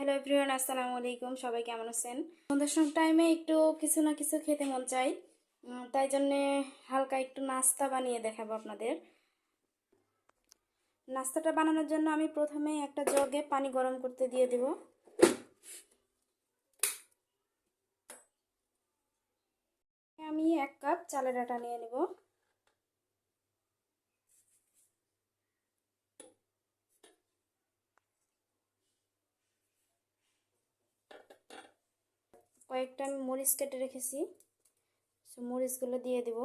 Hello everyone, আসসালামু আলাইকুম। সবাই কেমন আছেন? সন্ধ্যার টাইমে একটু কিছু না কিছু খেতে মন চাই, তাই জন্যে হালকা একটু নাস্তা বানিয়ে দেখাবো আপনাদের। নাস্তাটা বানানোর জন্য আমি প্রথমে একটা জগে পানি গরম করতে দিয়ে দেব। আমি 1 কাপ চালের আটা নিয়ে নেব। কয়েকটা আমি মরিচ কেটে রেখেছি, মরিচগুলো দিয়ে দেব।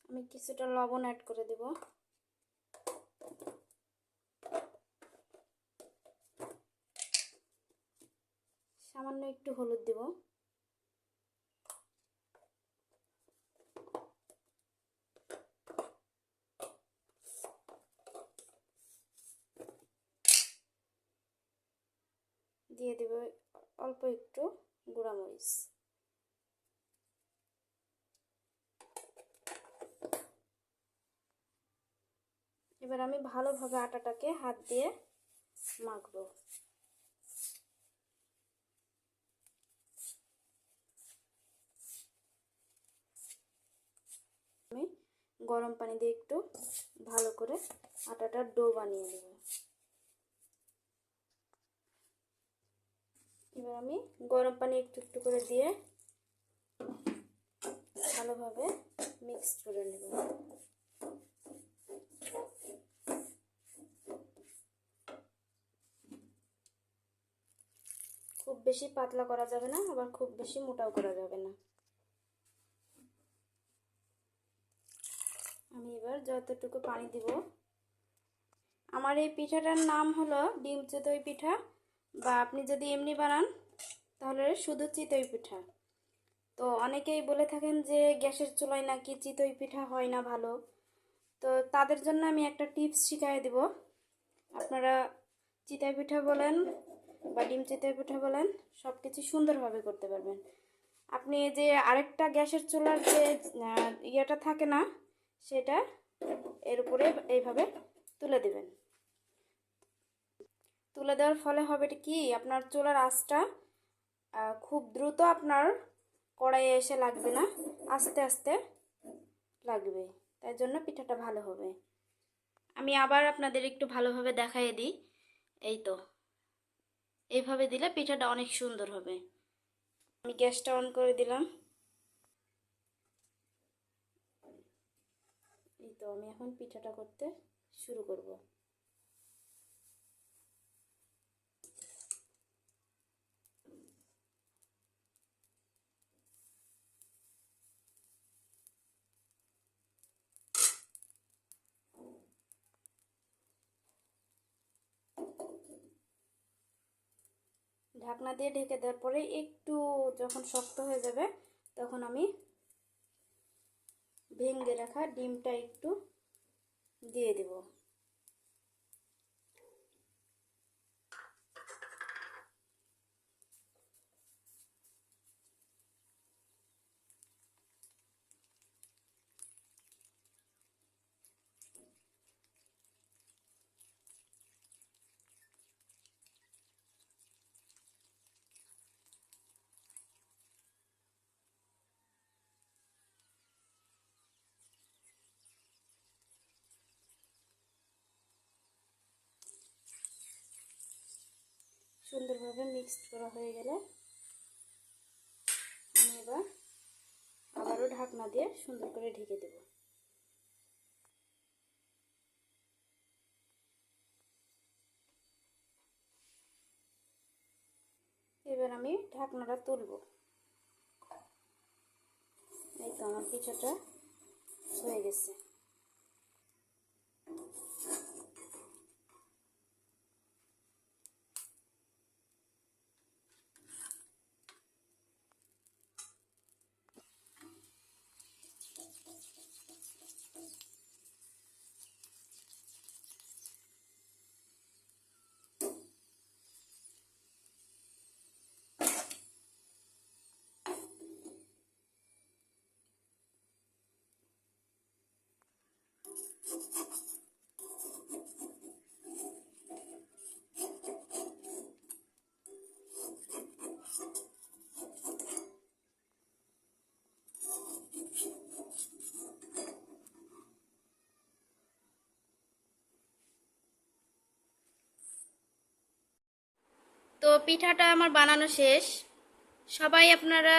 আমি কিছুটা লবণ অ্যাড করে দেব। সামান্য একটু হলুদ দেব। দিয়ে দেব অল্প একটু গুঁড়া মরিচ। এবার আমি ভালোভাবে আটাটাকে হাত দিয়ে মাখবো। আমি গরম পানি দিয়ে একটু ভালো করে আটাটার ডো বানিয়ে নেব। এবার আমি গরম পানি একটু একটু করে দিয়ে ভালোভাবে মিক্স করে নেব। খুব বেশি পাতলা করা যাবে না, আবার খুব বেশি মোটাও করা যাবে না। আমি এবার যতটুকু পানি দিব। আমার এই পিঠাটার নাম হলো ডিম চিতই পিঠা, বা আপনি যদি এমনি বানান তাহলে শুধু চিতই পিঠা। তো অনেকেই বলে থাকেন যে গ্যাসের চুলায় নাকি চিতই পিঠা হয় না ভালো। তো তাদের জন্য আমি একটা টিপস শিখিয়ে দেব। আপনারা চিতই পিঠা বলেন বা ডিম চিতই পিঠা বলেন, সব কিছু সুন্দরভাবে করতে পারবেন। আপনি যে আরেকটা গ্যাসের চুলার যে ইয়েটা থাকে না, সেটা এর উপরে এইভাবে তুলে দেবেন। তুলে দেওয়ার ফলে হবে কি, আপনার চুলার আঁচটা খুব দ্রুত আপনার কড়াইয়ে এসে লাগবে না, আস্তে আস্তে লাগবে। তাই জন্য পিঠাটা ভালো হবে। আমি আবার আপনাদের একটু ভালোভাবে দেখাইয়ে দিই। এই তো, এইভাবে দিলে পিঠাটা অনেক সুন্দর হবে। আমি গ্যাসটা অন করে দিলাম। এই তো, আমি এখন পিঠাটা করতে শুরু করব। ঢাকনা দিয়ে ঢেকে দেওয়ার পরে একটু যখন শক্ত হয়ে যাবে, তখন আমি ভেঙে রাখা ডিমটা একটু দিয়ে দেব। সুন্দরভাবে মিক্সড করা হয়ে গেলে আমি এবার আবারও ঢাকনা দিয়ে সুন্দর করে ঢেকে দেব। এবার আমি ঢাকনাটা তুলব। এই তো, আমার পিঠাটা হয়ে গেছে। পিঠাটা আমার বানানো শেষ। সবাই আপনারা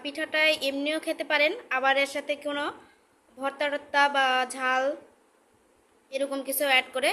পিঠাটা এমনিও খেতে পারেন, আবার এর সাথে কোনো ভর্তা টর্তা বা ঝাল এরকম কিছু অ্যাড করে